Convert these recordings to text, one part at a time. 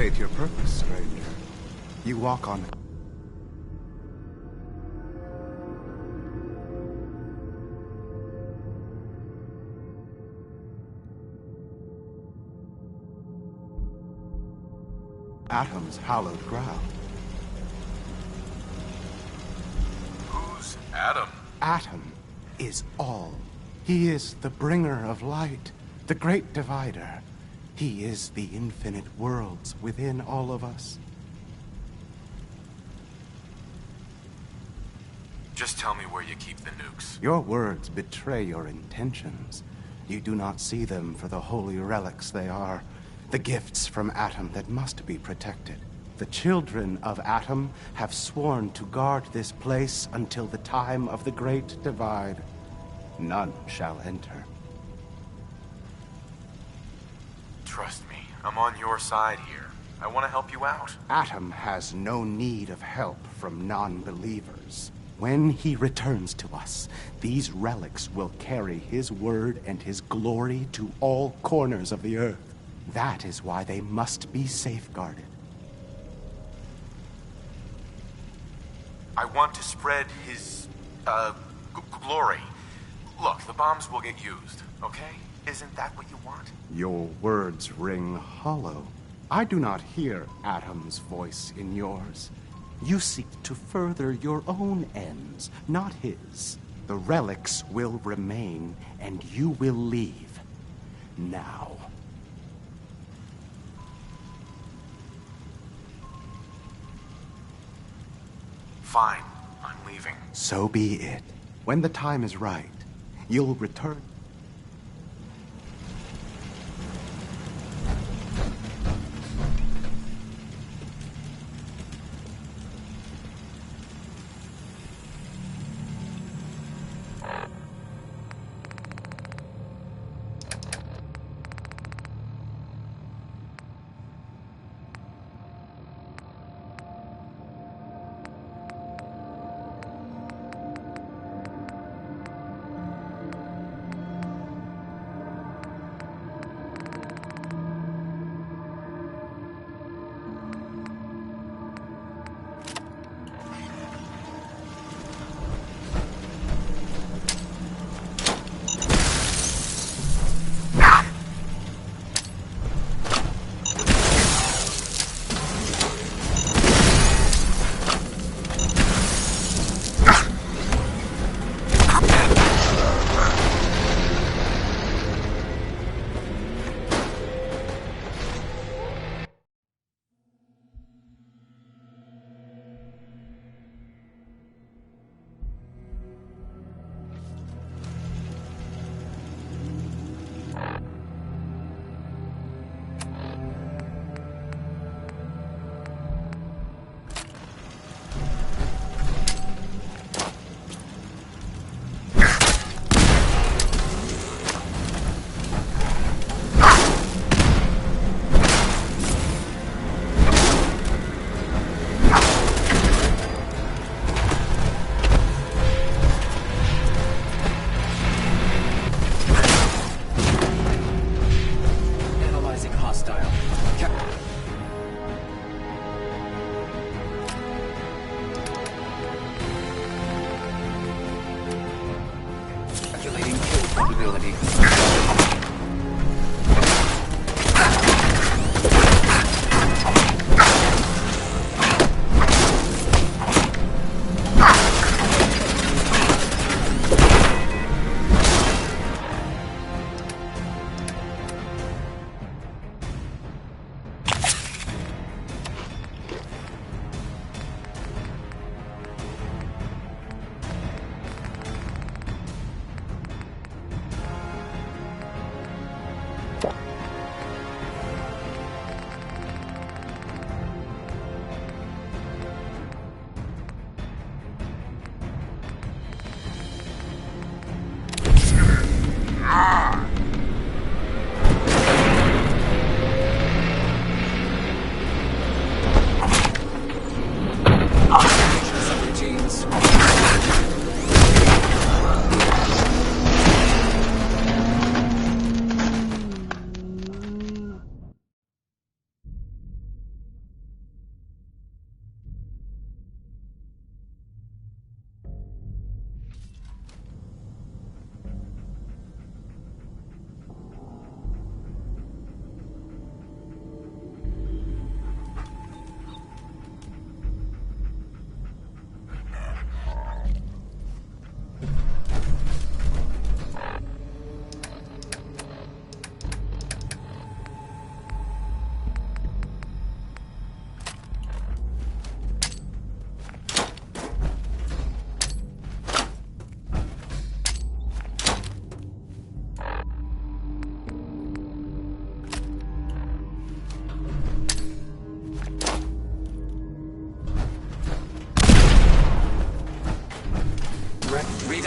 State your purpose, stranger. You walk on... Atom's hallowed ground. Who's Atom? Atom is all. He is the bringer of light, the great divider. He is the infinite worlds within all of us. Just tell me where you keep the nukes. Your words betray your intentions. You do not see them for the holy relics they are, the gifts from Atom that must be protected. The children of Atom have sworn to guard this place until the time of the Great Divide. None shall enter. Trust me, I'm on your side here. I want to help you out. Atom has no need of help from non-believers. When he returns to us, these relics will carry his word and his glory to all corners of the earth. That is why they must be safeguarded. I want to spread his, glory. Look, the bombs will get used, okay? Isn't that what you want? Your words ring hollow. I do not hear Atom's voice in yours. You seek to further your own ends, not his. The relics will remain, and you will leave. Now. Fine, I'm leaving. So be it. When the time is right, you'll return.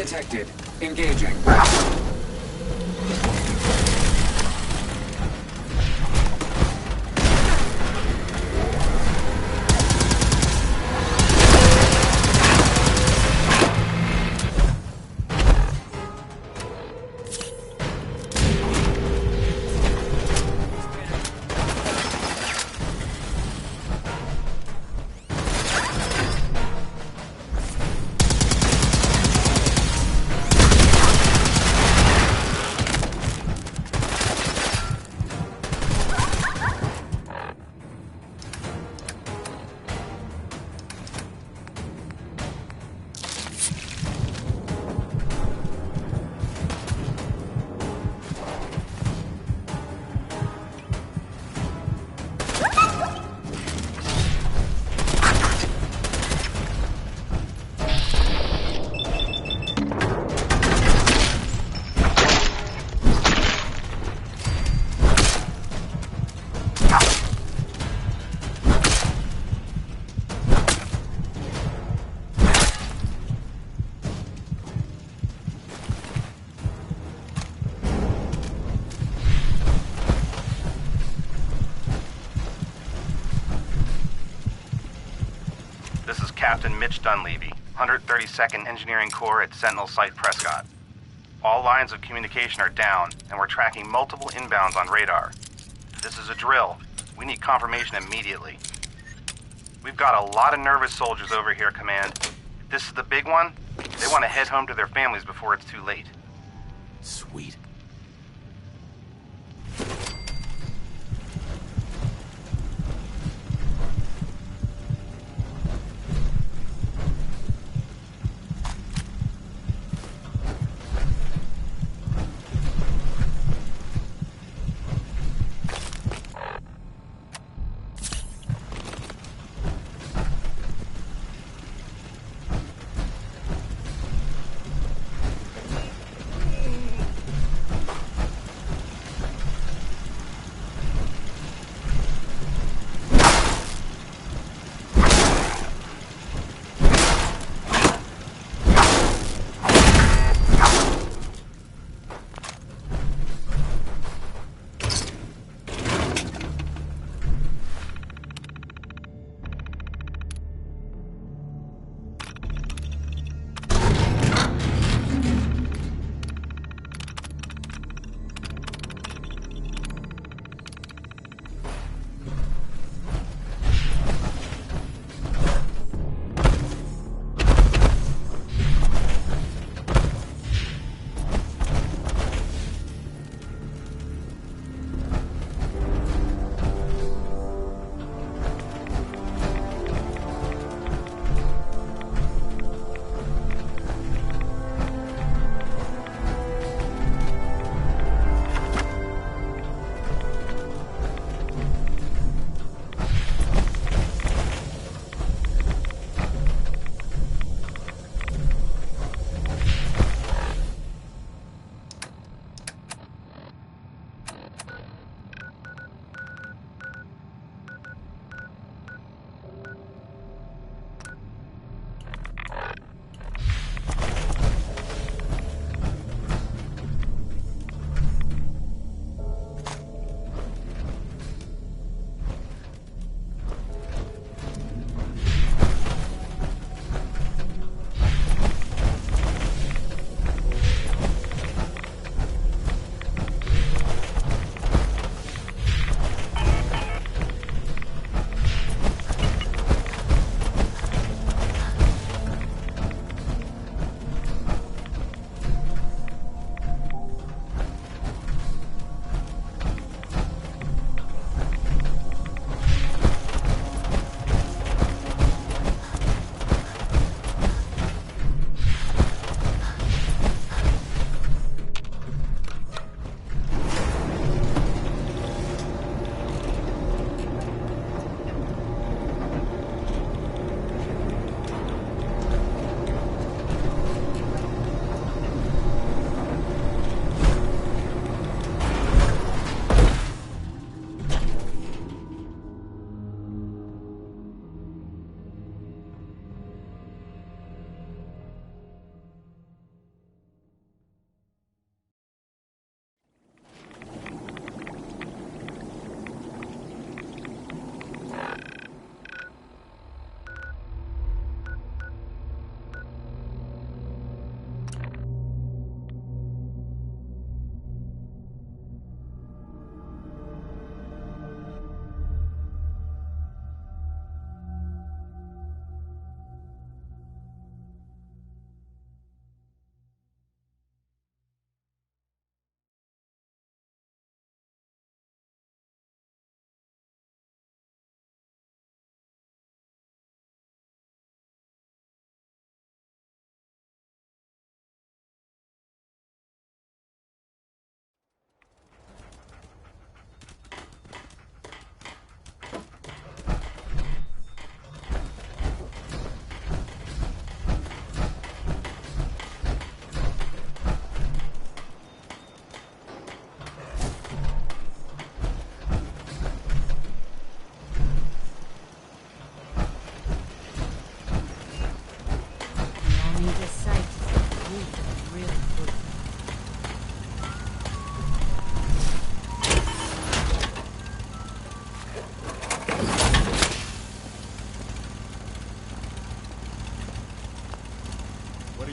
detected. Engaging. Captain Mitch Dunleavy, 132nd Engineering Corps at Sentinel Site Prescott. All lines of communication are down, and we're tracking multiple inbounds on radar. This is a drill. We need confirmation immediately. We've got a lot of nervous soldiers over here, Command. If this is the big one, they want to head home to their families before it's too late. Sweet.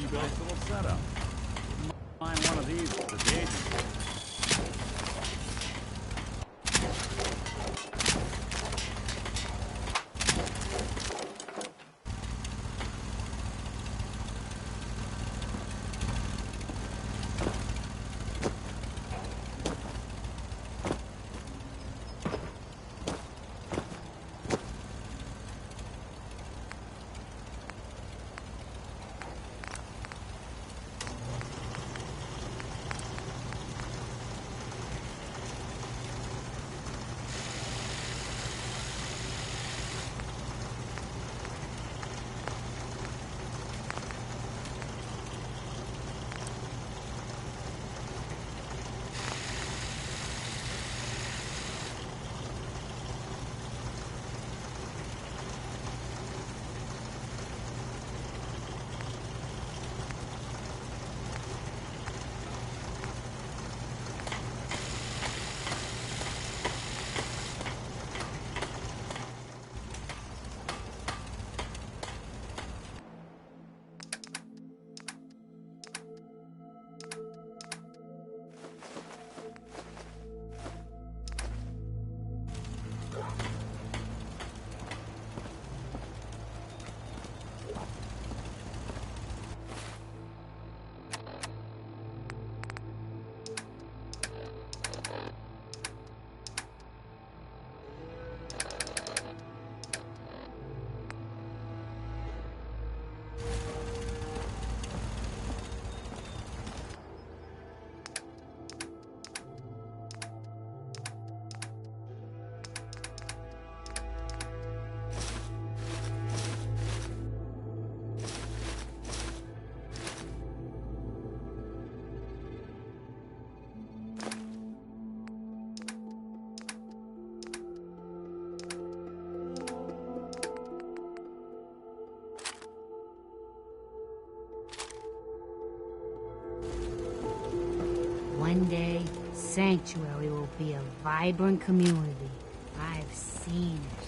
Nice little setup. Find one of these for the agency. One day, Sanctuary will be a vibrant community. I've seen it.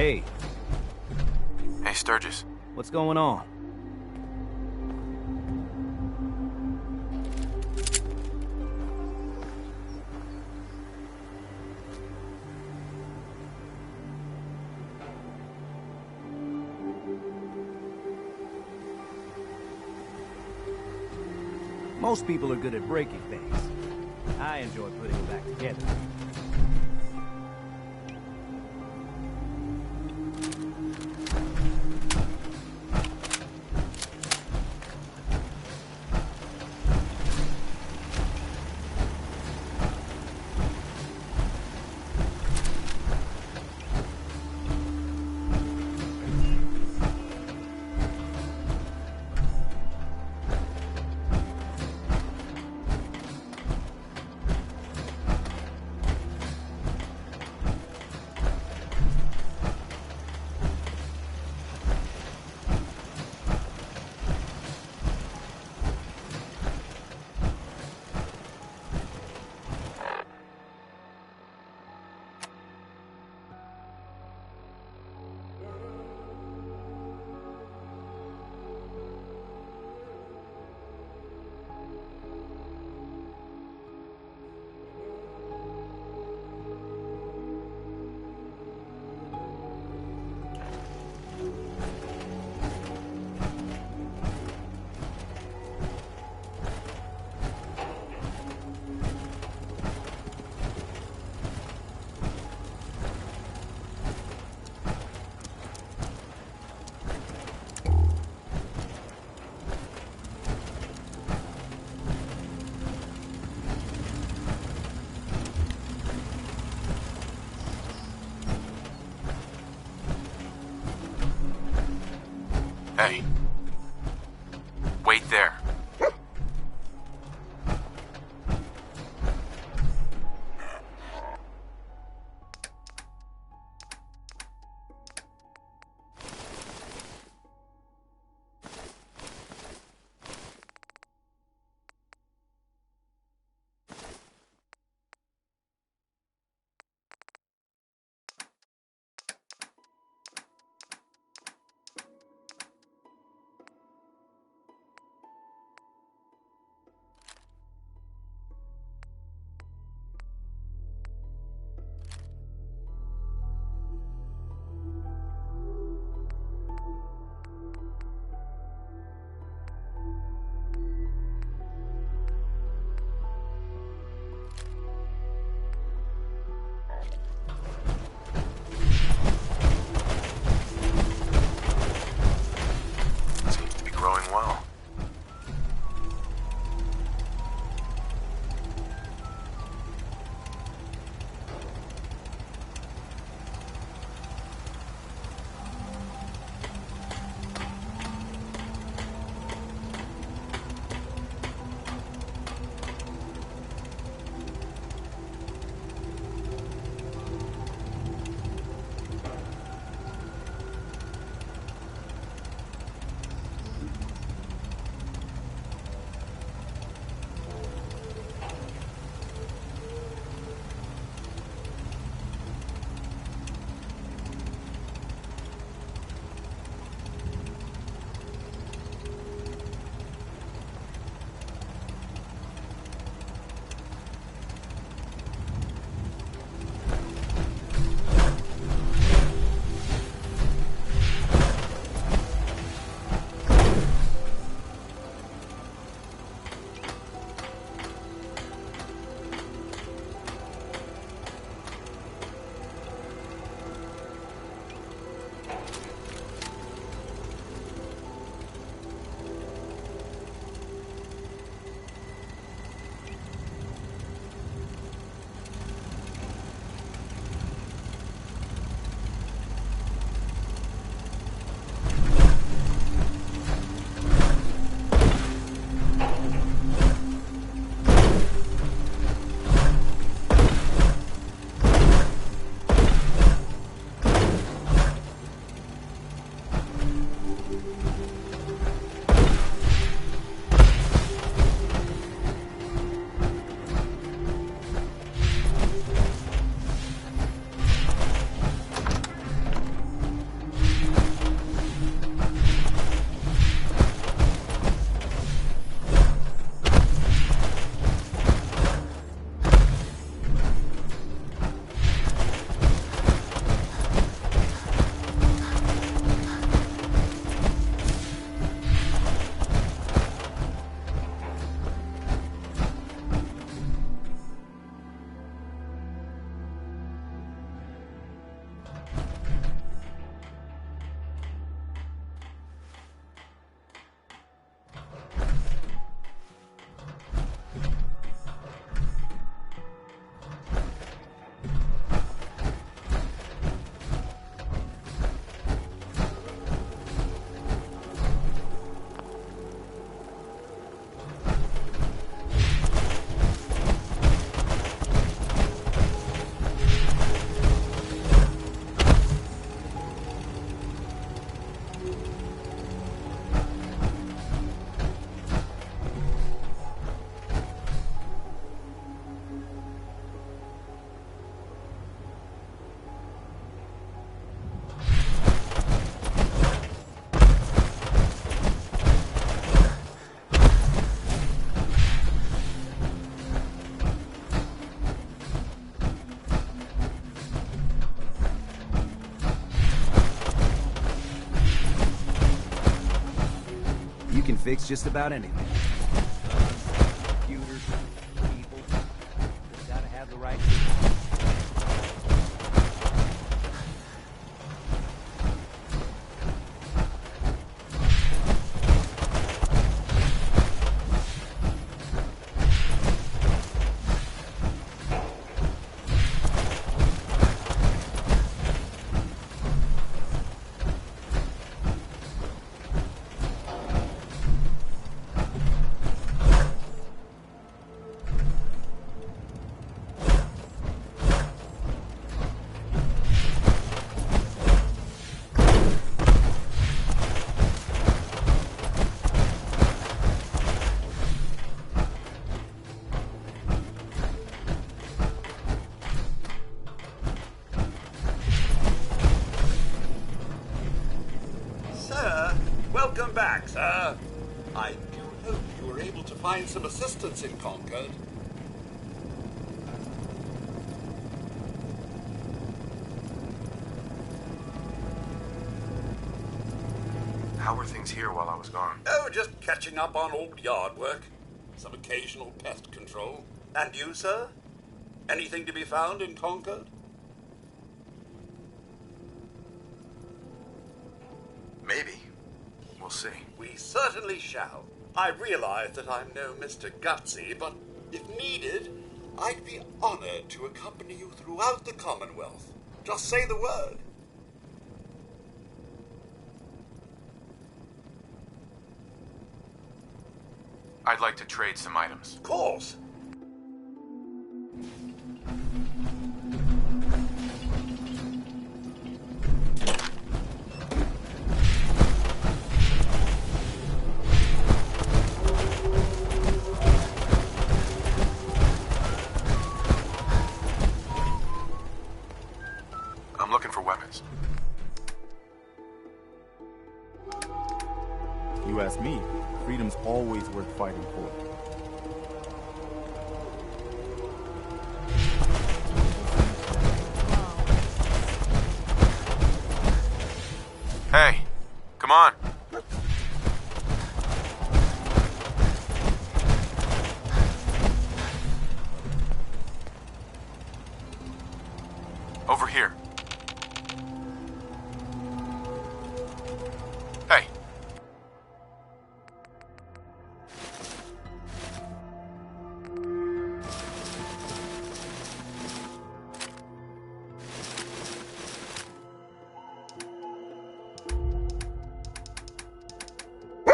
Hey, Hey, Sturgis. what's going on? Most people are good at breaking things. I enjoy putting them back together. Hey. Wait there. fix just about anything. Computers, people. Just gotta have the right people. Welcome back, sir. I do hope you were able to find some assistance in Concord. How were things here while I was gone? Oh, just catching up on old yard work. Some occasional pest control. And you, sir? Anything to be found in Concord? Maybe. We'll see. We certainly shall. I realize that I'm no Mr. Gutsy, but if needed, I'd be honored to accompany you throughout the Commonwealth. Just say the word. I'd like to trade some items. Of course. I'm looking for weapons. You ask me, freedom's always worth fighting for. Hey, come on. Over here. Hey.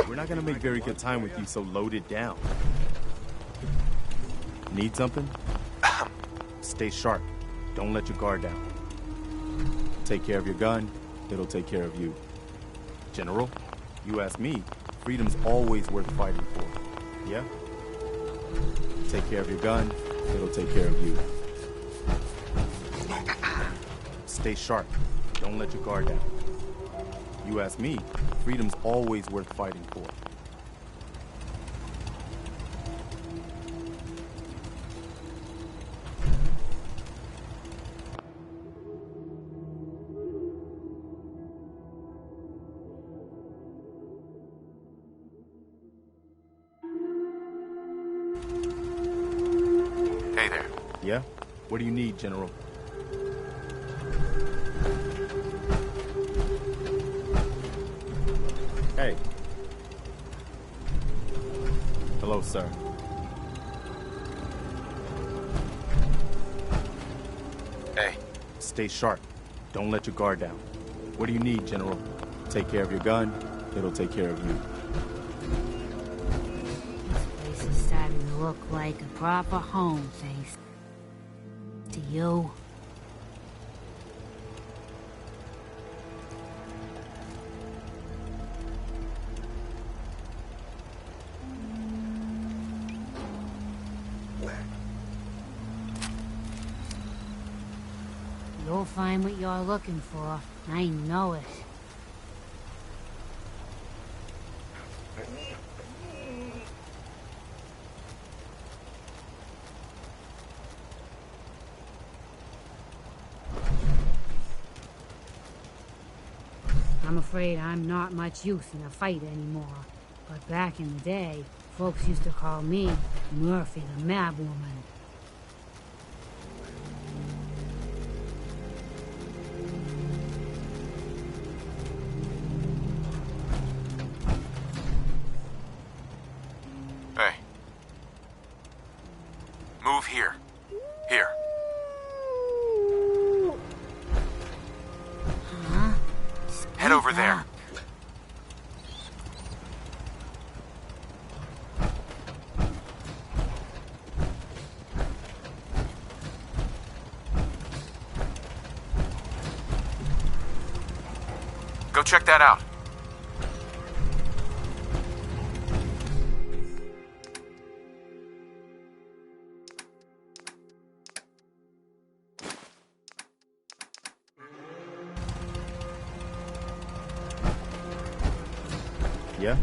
We're not gonna make very good time with you, so load it down. Need something? Stay sharp. Don't let your guard down. Take care of your gun, it'll take care of you. General, you ask me, freedom's always worth fighting for. Yeah? Take care of your gun, it'll take care of you. Stay sharp. Don't let your guard down. You ask me, freedom's always worth fighting for. Hey there. Yeah? What do you need, General? Hey. Hello, sir. Hey. Stay sharp. Don't let your guard down. What do you need, General? Take care of your gun, it'll take care of you. This place is starting to look like a proper home, thanks to you. You'll find what you're looking for. I know it. I'm afraid I'm not much use in a fight anymore. But back in the day, folks used to call me Murphy the Mad Woman. Hey. Move here. Here. Huh? Head over there. Go check that out. Yeah?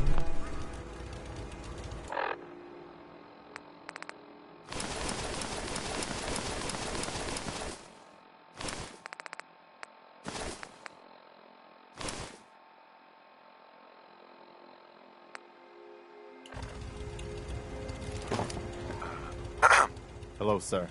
Hello, sir.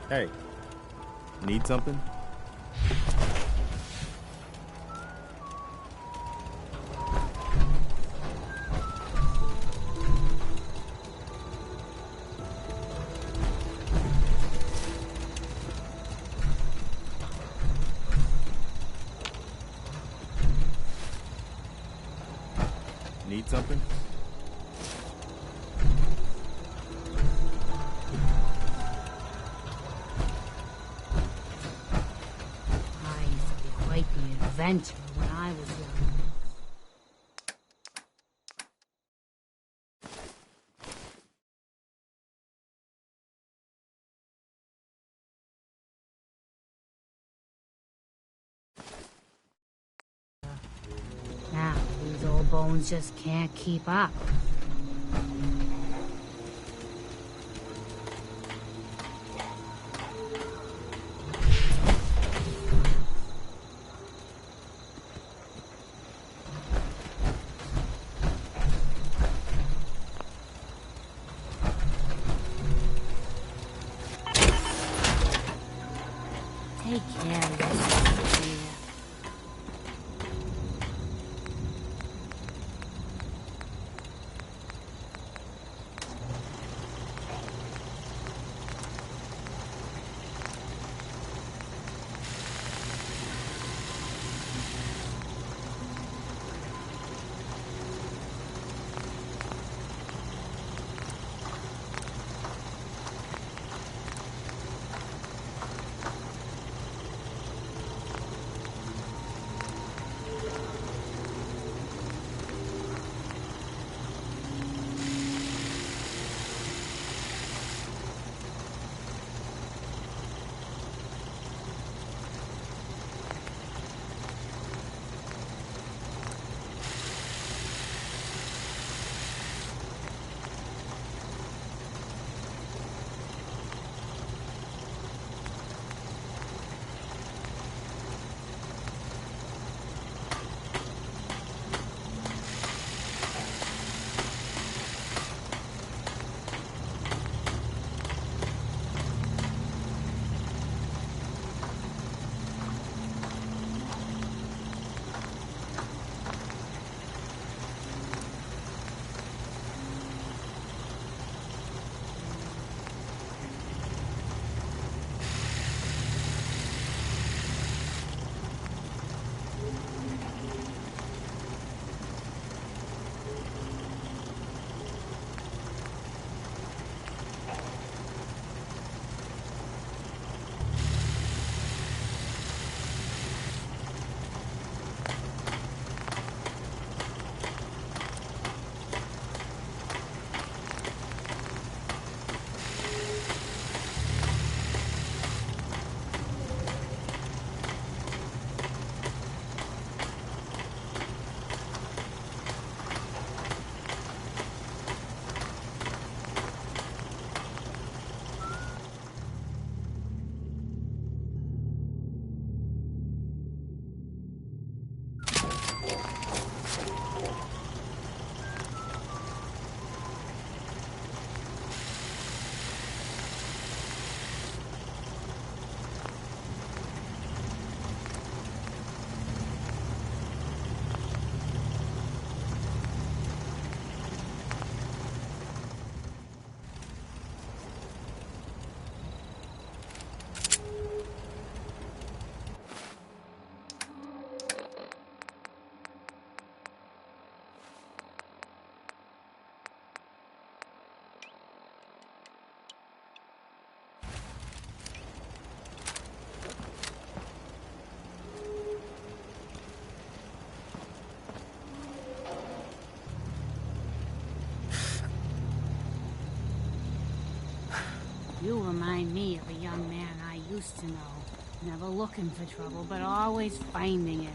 Hey, need something? Need something? Adventure when I was young. Now, these old bones just can't keep up. Take care of yourself, dear. You remind me of a young man I used to know. Never looking for trouble, but always finding it.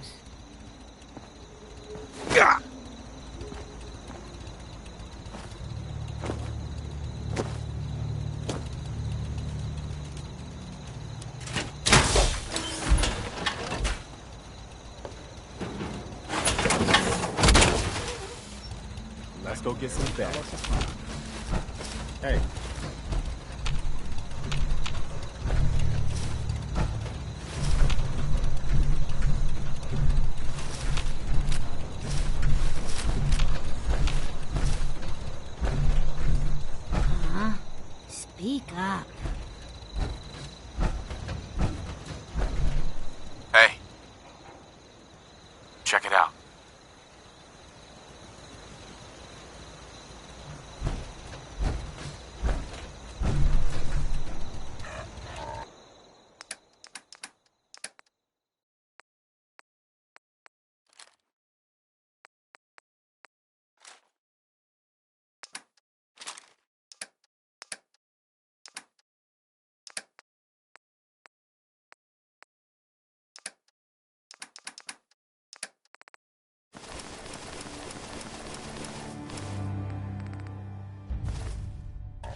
Let's go get some bags. Hey. Speak up. Hey. Check it out.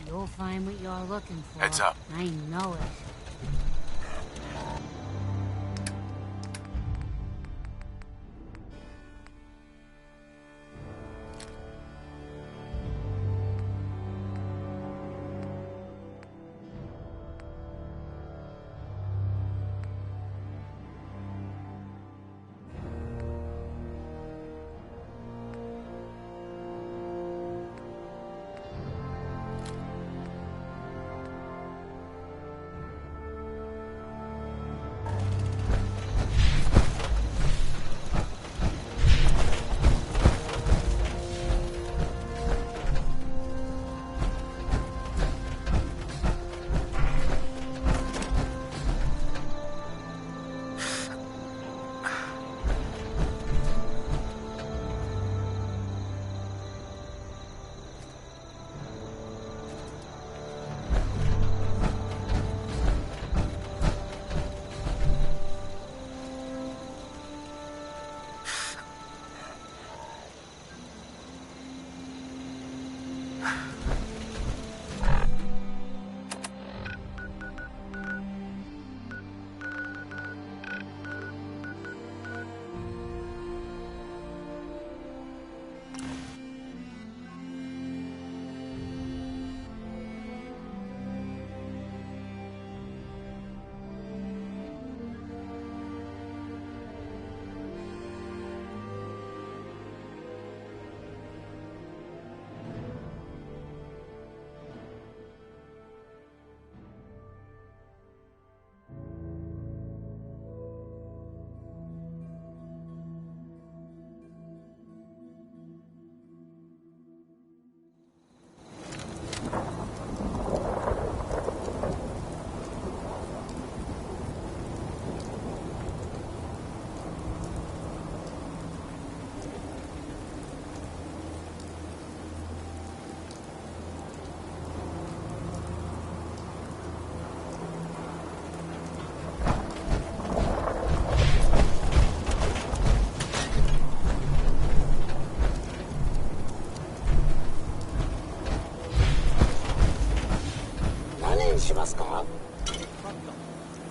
You'll find what you're looking for. Heads up. I know it.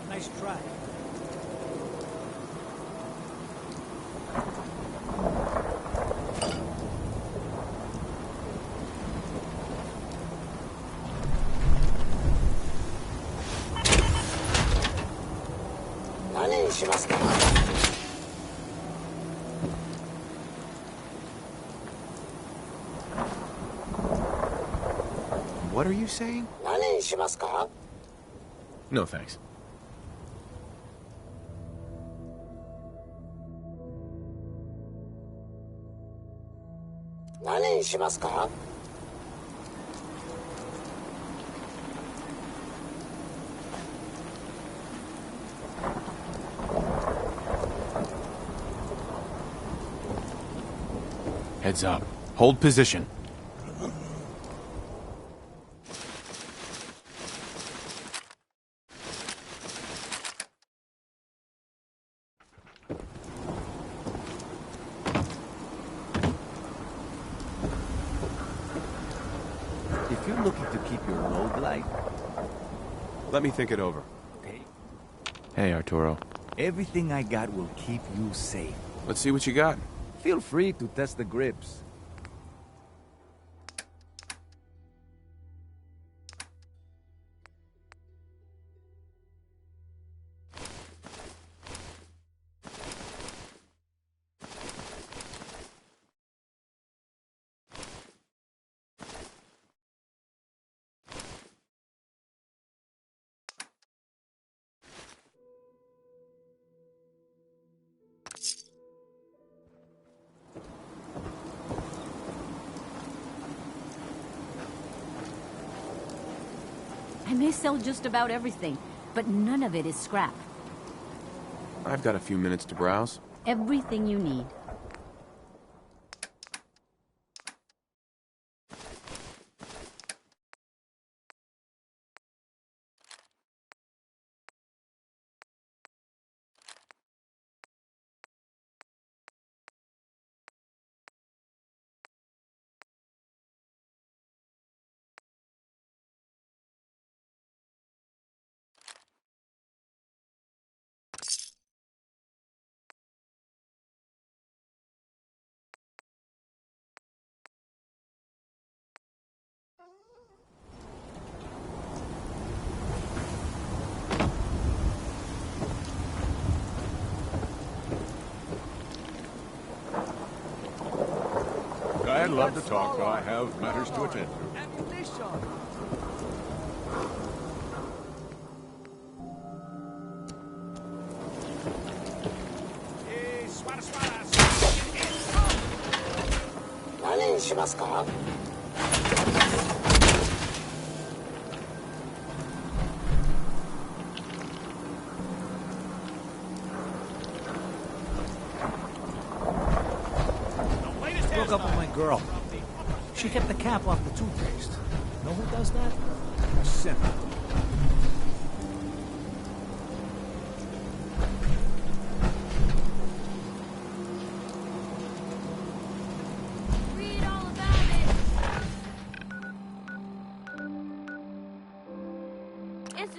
Nice try. What are you saying? No, thanks. Heads up. Hold position. looking to keep your load light? Let me think it over. Okay. Hey, Arturo. Everything I got will keep you safe. Let's see what you got. Feel free to test the grips. I may sell just about everything, but none of it is scrap. I've got a few minutes to browse. Everything you need. I'd love to talk, but I have matters to attend to. Ammunition! Broke up with my girl. She kept the cap off the toothpaste. Know who does that? A simp. Read all about it. It's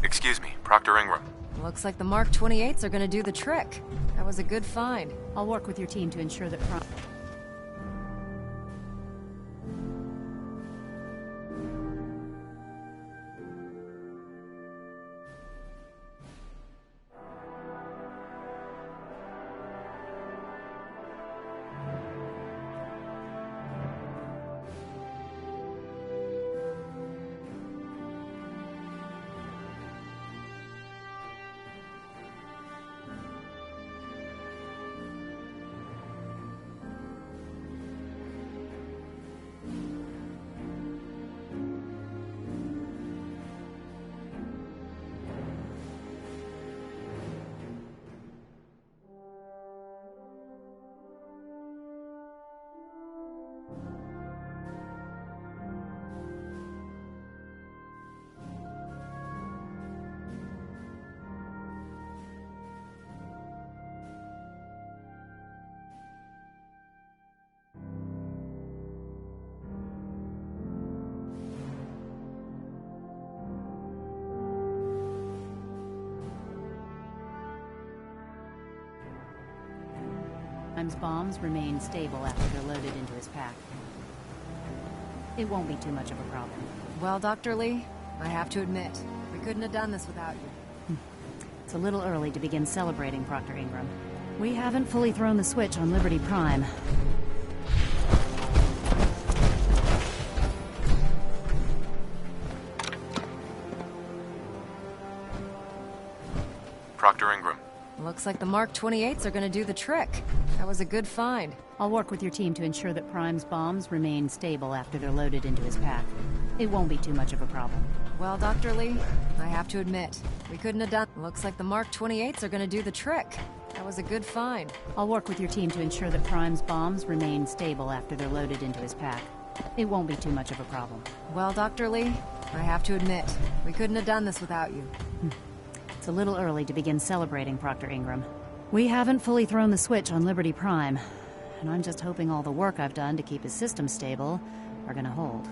Excuse me, Proctor Ingram. Looks like the Mark 28s are gonna do the trick. That was a good find. I'll work with your team to ensure that Prime's bombs remain stable after they're loaded into his pack. It won't be too much of a problem. Well, Dr. Lee, I have to admit, we couldn't have done this without you. It's a little early to begin celebrating, Proctor Ingram. We haven't fully thrown the switch on Liberty Prime. Proctor Ingram. Looks like the Mark 28s are gonna do the trick. That was a good find. I'll work with your team to ensure that Prime's bombs remain stable after they're loaded into his pack. It won't be too much of a problem. Well, Dr. Lee, I have to admit, we couldn't have done... Looks like the Mark 28s are gonna do the trick. That was a good find. I'll work with your team to ensure that Prime's bombs remain stable after they're loaded into his pack. It won't be too much of a problem. Well, Dr. Lee, I have to admit, we couldn't have done this without you. It's a little early to begin celebrating, Proctor Ingram. We haven't fully thrown the switch on Liberty Prime, and I'm just hoping all the work I've done to keep his system stable are gonna hold.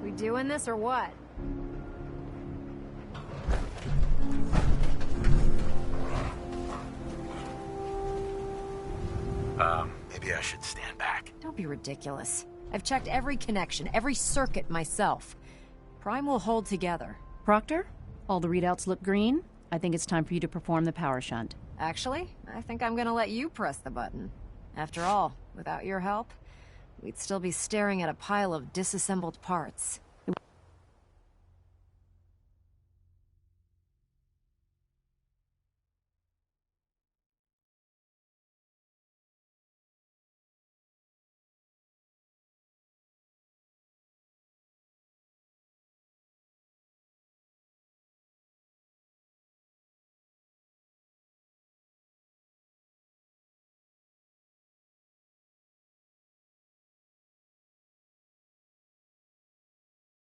We doing this or what? Maybe I should stand back. Don't be ridiculous. I've checked every connection, every circuit myself. Prime will hold together. Proctor, all the readouts look green. I think it's time for you to perform the power shunt. Actually, I think I'm gonna let you press the button. After all, without your help, we'd still be staring at a pile of disassembled parts.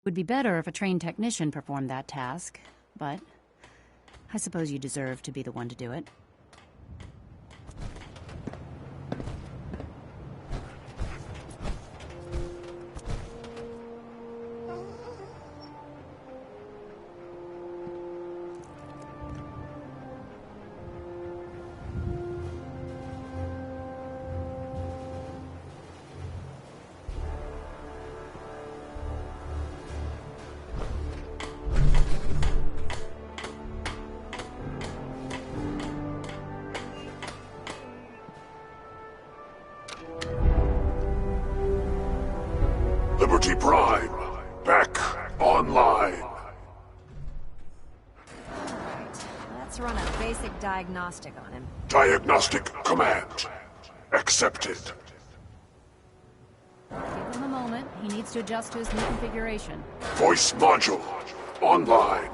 Would be better if a trained technician performed that task, but I suppose you deserve to be the one to do it. Liberty Prime, back online. Let's run a basic diagnostic on him. Diagnostic command accepted. Give him a moment. He needs to adjust to his new configuration. Voice module online.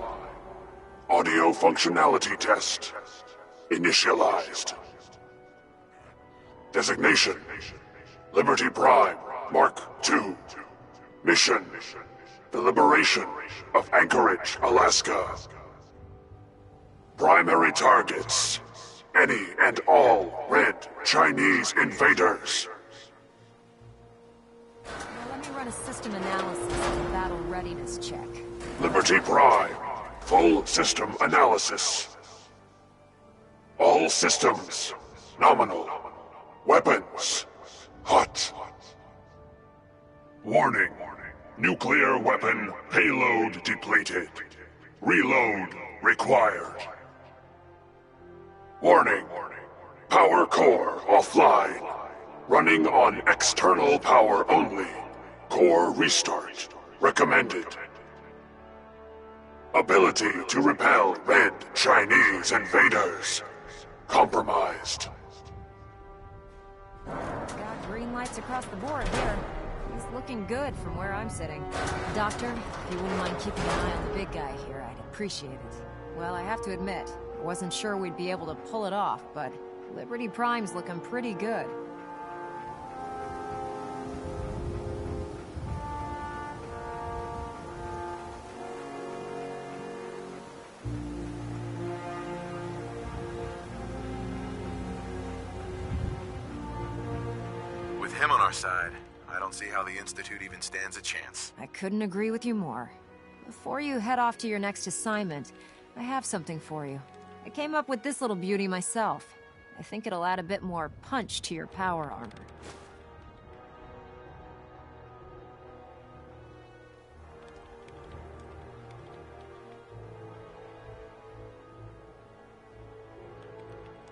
Audio functionality test initialized. Designation: Liberty Prime Mark II. Mission: the liberation of Anchorage, Alaska. Primary targets: any and all red Chinese invaders. Now let me run a system analysis and a battle readiness check. Liberty Prime, full system analysis. All systems nominal. Weapons hot. Warning: nuclear weapon payload depleted. Reload required. Warning: power core offline. Running on external power only. Core restart recommended. Ability to repel red Chinese invaders compromised. Got green lights across the board here. He's looking good from where I'm sitting. Doctor, if you wouldn't mind keeping an eye on the big guy here, I'd appreciate it. Well, I have to admit, I wasn't sure we'd be able to pull it off, but Liberty Prime's looking pretty good. side, I don't see how the Institute even stands a chance. I couldn't agree with you more. Before you head off to your next assignment, I have something for you. I came up with this little beauty myself. I think it'll add a bit more punch to your power armor.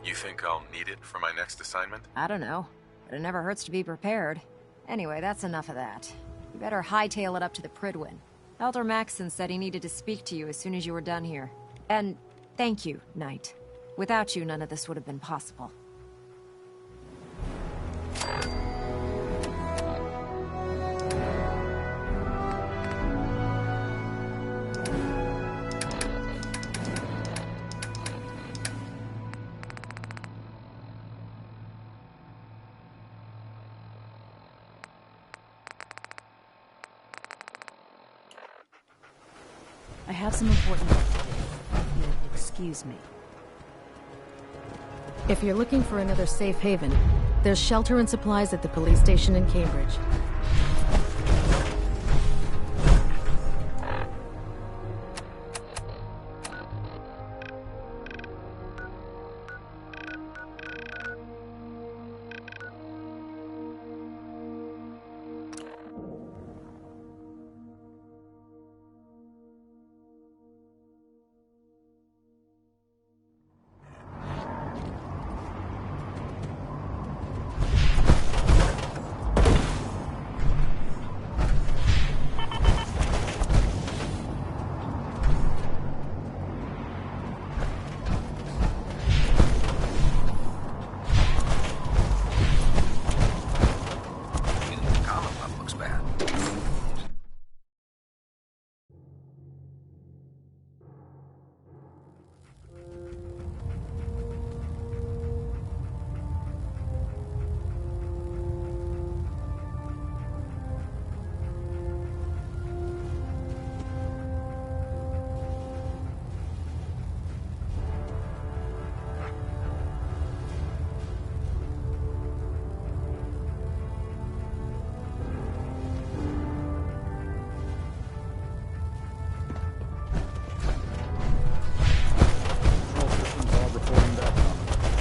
You think I'll need it for my next assignment? I don't know, but it never hurts to be prepared. Anyway, that's enough of that. You better hightail it up to the Pridwin. Elder Maxson said he needed to speak to you as soon as you were done here. And thank you, Knight. Without you, none of this would have been possible. I have some important work to do. You'll excuse me. If you're looking for another safe haven, there's shelter and supplies at the police station in Cambridge.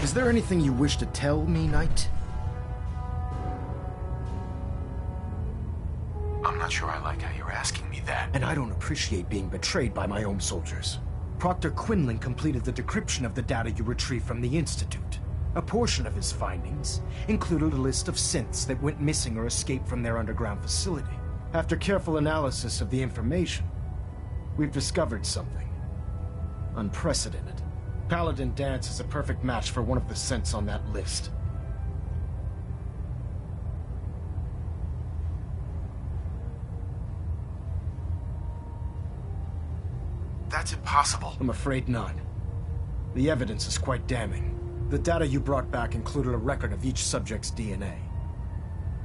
Is there anything you wish to tell me, Knight? I'm not sure I like how you're asking me that. And I don't appreciate being betrayed by my own soldiers. Proctor Quinlan completed the decryption of the data you retrieved from the Institute. A portion of his findings included a list of synths that went missing or escaped from their underground facility. After careful analysis of the information, we've discovered something unprecedented. Paladin Dance is a perfect match for one of the synths on that list. That's impossible. I'm afraid not. The evidence is quite damning. The data you brought back included a record of each subject's DNA.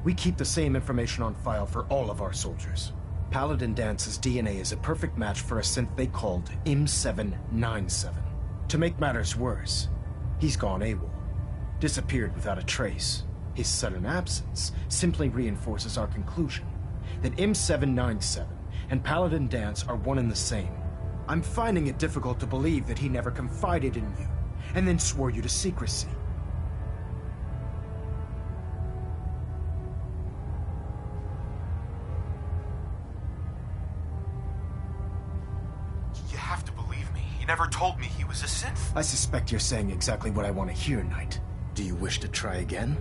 We keep the same information on file for all of our soldiers. Paladin Dance's DNA is a perfect match for a synth they called ep.27. To make matters worse, he's gone AWOL, disappeared without a trace. His sudden absence simply reinforces our conclusion that ep.27 and Paladin Dance are one and the same. I'm finding it difficult to believe that he never confided in you, and then swore you to secrecy. You have to believe me. He never told me he was a synth. I suspect you're saying exactly what I want to hear, Knight. Do you wish to try again?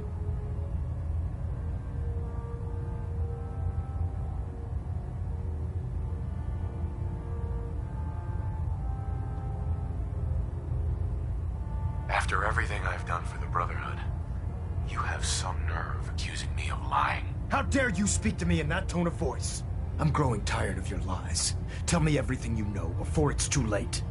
After everything I've done for the Brotherhood, you have some nerve accusing me of lying. How dare you speak to me in that tone of voice? I'm growing tired of your lies. Tell me everything you know before it's too late.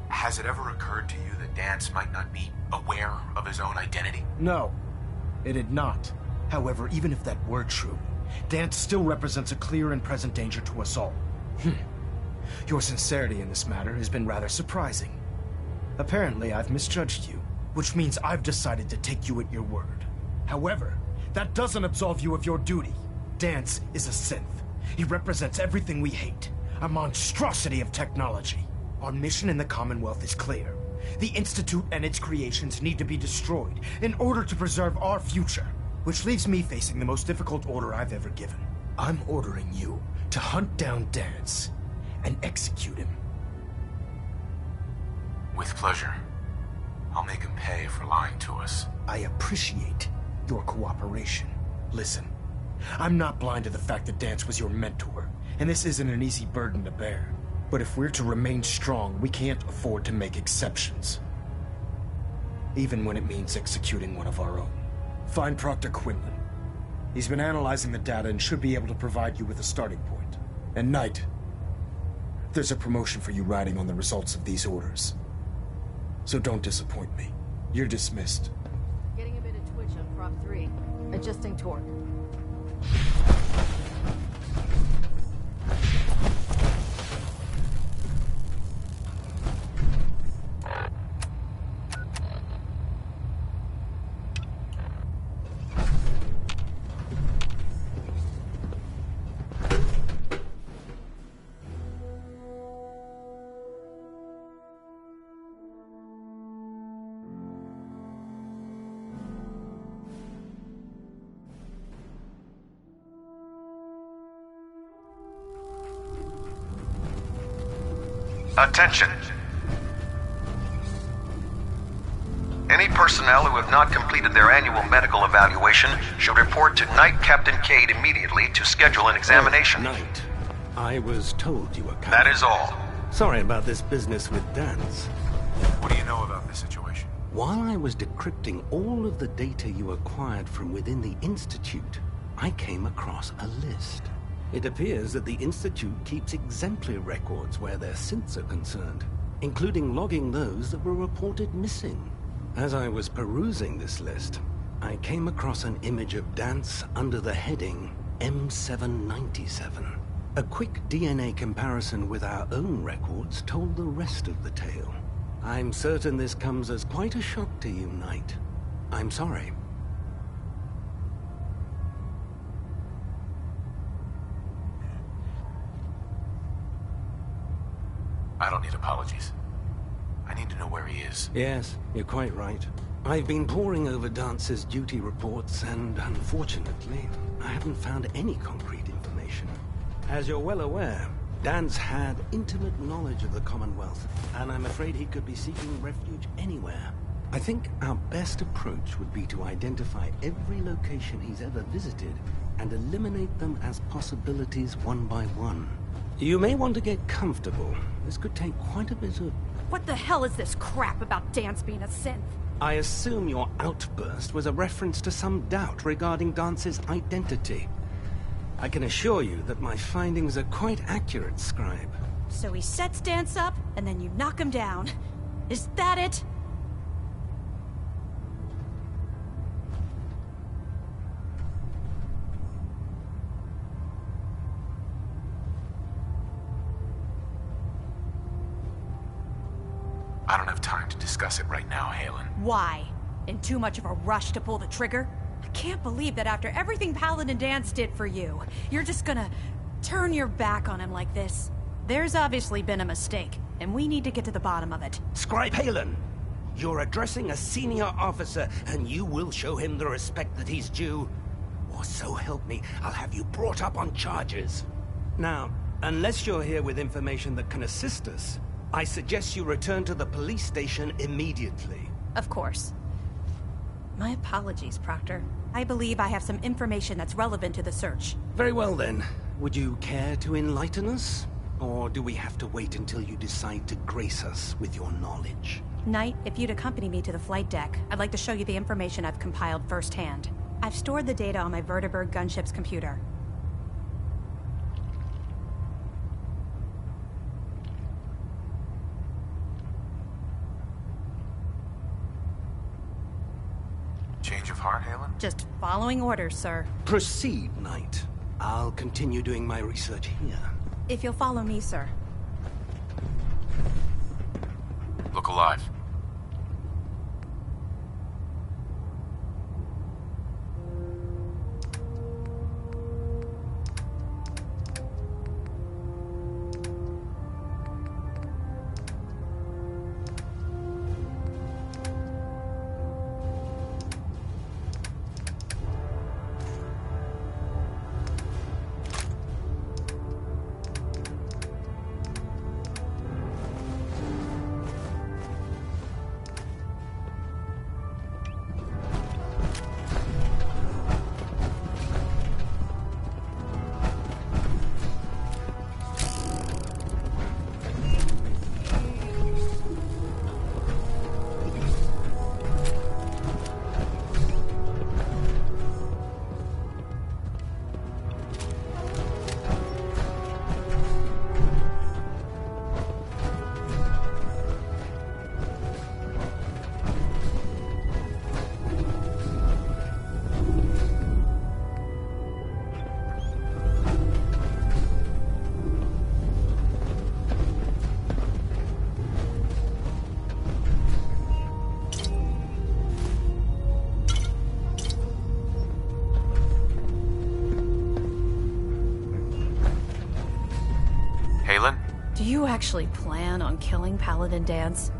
Has it ever occurred to you that Dance might not be aware of his own identity? No, it did not. However, even if that were true, Dance still represents a clear and present danger to us all. Your sincerity in this matter has been rather surprising. Apparently, I've misjudged you, which means I've decided to take you at your word. However, that doesn't absolve you of your duty. Dance is a synth. He represents everything we hate, a monstrosity of technology. Our mission in the Commonwealth is clear. The Institute and its creations need to be destroyed in order to preserve our future, which leaves me facing the most difficult order I've ever given. I'm ordering you to hunt down Dance and execute him. With pleasure. I'll make him pay for lying to us. I appreciate your cooperation. Listen, I'm not blind to the fact that Dance was your mentor, and this isn't an easy burden to bear. But if we're to remain strong, we can't afford to make exceptions. Even when it means executing one of our own. Find Proctor Quinlan. He's been analyzing the data and should be able to provide you with a starting point. And Knight, there's a promotion for you riding on the results of these orders. So don't disappoint me. You're dismissed. Getting a bit of twitch on Prop 3. Adjusting torque. Attention. Any personnel who have not completed their annual medical evaluation should report to Knight Captain Cade immediately to schedule an examination. Knight, I was told you were coming. That is all. Sorry about this business with Dance. What do you know about this situation? While I was decrypting all of the data you acquired from within the Institute, I came across a list. It appears that the Institute keeps exemplary records where their synths are concerned, including logging those that were reported missing. As I was perusing this list, I came across an image of Dance under the heading M797. A quick DNA comparison with our own records told the rest of the tale. I'm certain this comes as quite a shock to you, Knight. I'm sorry. I don't need apologies. I need to know where he is. Yes, you're quite right. I've been poring over Dance's duty reports, and unfortunately, I haven't found any concrete information. As you're well aware, Dance had intimate knowledge of the Commonwealth, and I'm afraid he could be seeking refuge anywhere. I think our best approach would be to identify every location he's ever visited and eliminate them as possibilities one by one. You may want to get comfortable. This could take quite a bit of... What the hell is this crap about Dance being a synth? I assume your outburst was a reference to some doubt regarding Dance's identity. I can assure you that my findings are quite accurate, Scribe. So he sets Dance up, and then you knock him down. Is that it? I don't have time to discuss it right now, Halen. Why? In too much of a rush to pull the trigger? I can't believe that after everything Paladin Dance did for you, you're just gonna turn your back on him like this. There's obviously been a mistake, and we need to get to the bottom of it. Scribe Halen, you're addressing a senior officer, and you will show him the respect that he's due. Or so help me, I'll have you brought up on charges. Now, unless you're here with information that can assist us, I suggest you return to the police station immediately. Of course. My apologies, Proctor. I believe I have some information that's relevant to the search. Very well then. Would you care to enlighten us? Or do we have to wait until you decide to grace us with your knowledge? Knight, if you'd accompany me to the flight deck, I'd like to show you the information I've compiled firsthand. I've stored the data on my Vertibird gunship's computer. Change of heart, Halen? Just following orders, sir. Proceed, Knight. I'll continue doing my research here. If you'll follow me, sir. Look alive. Do you actually plan on killing Paladin Dance?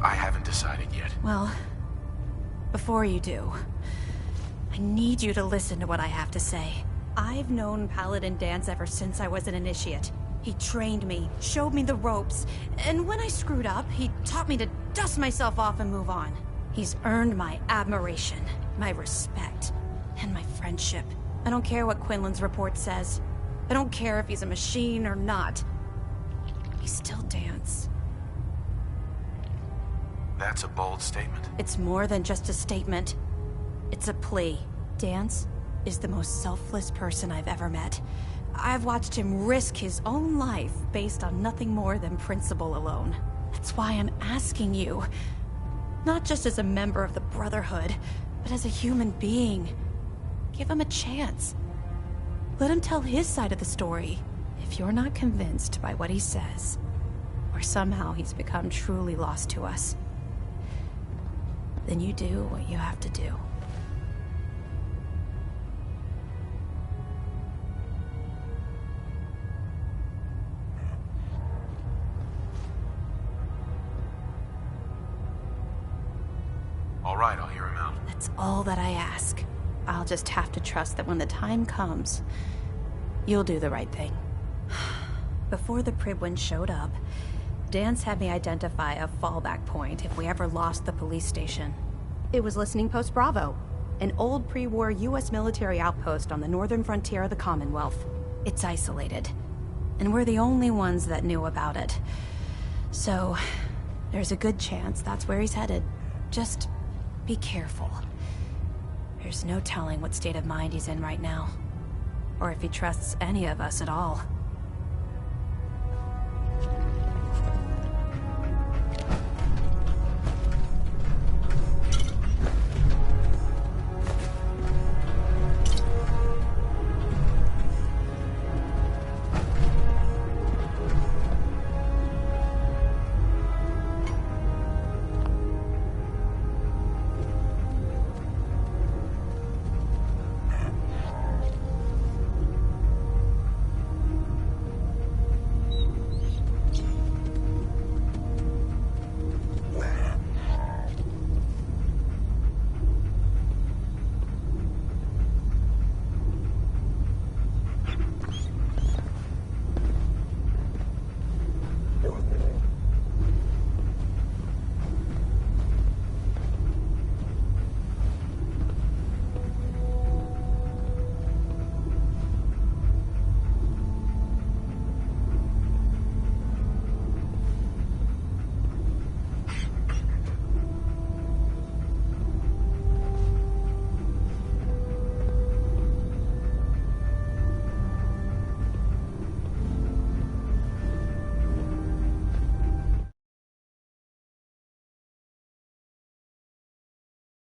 I haven't decided yet. Well, before you do, I need you to listen to what I have to say. I've known Paladin Dance ever since I was an initiate. He trained me, showed me the ropes, and when I screwed up, he taught me to dust myself off and move on. He's earned my admiration, my respect, and my friendship. I don't care what Quinlan's report says. I don't care if he's a machine or not. He's still Dance. That's a bold statement. It's more than just a statement. It's a plea. Dance is the most selfless person I've ever met. I've watched him risk his own life based on nothing more than principle alone. That's why I'm asking you. Not just as a member of the Brotherhood, but as a human being. Give him a chance. Let him tell his side of the story. If you're not convinced by what he says, or somehow he's become truly lost to us, then you do what you have to do. All right, I'll hear him out. That's all that I ask. I'll just have to trust that when the time comes, you'll do the right thing. Before the Pribwin showed up, Dance had me identify a fallback point if we ever lost the police station. It was Listening Post Bravo, an old pre-war US military outpost on the northern frontier of the Commonwealth. It's isolated, and we're the only ones that knew about it. So, there's a good chance that's where he's headed. Just be careful. There's no telling what state of mind he's in right now, or if he trusts any of us at all.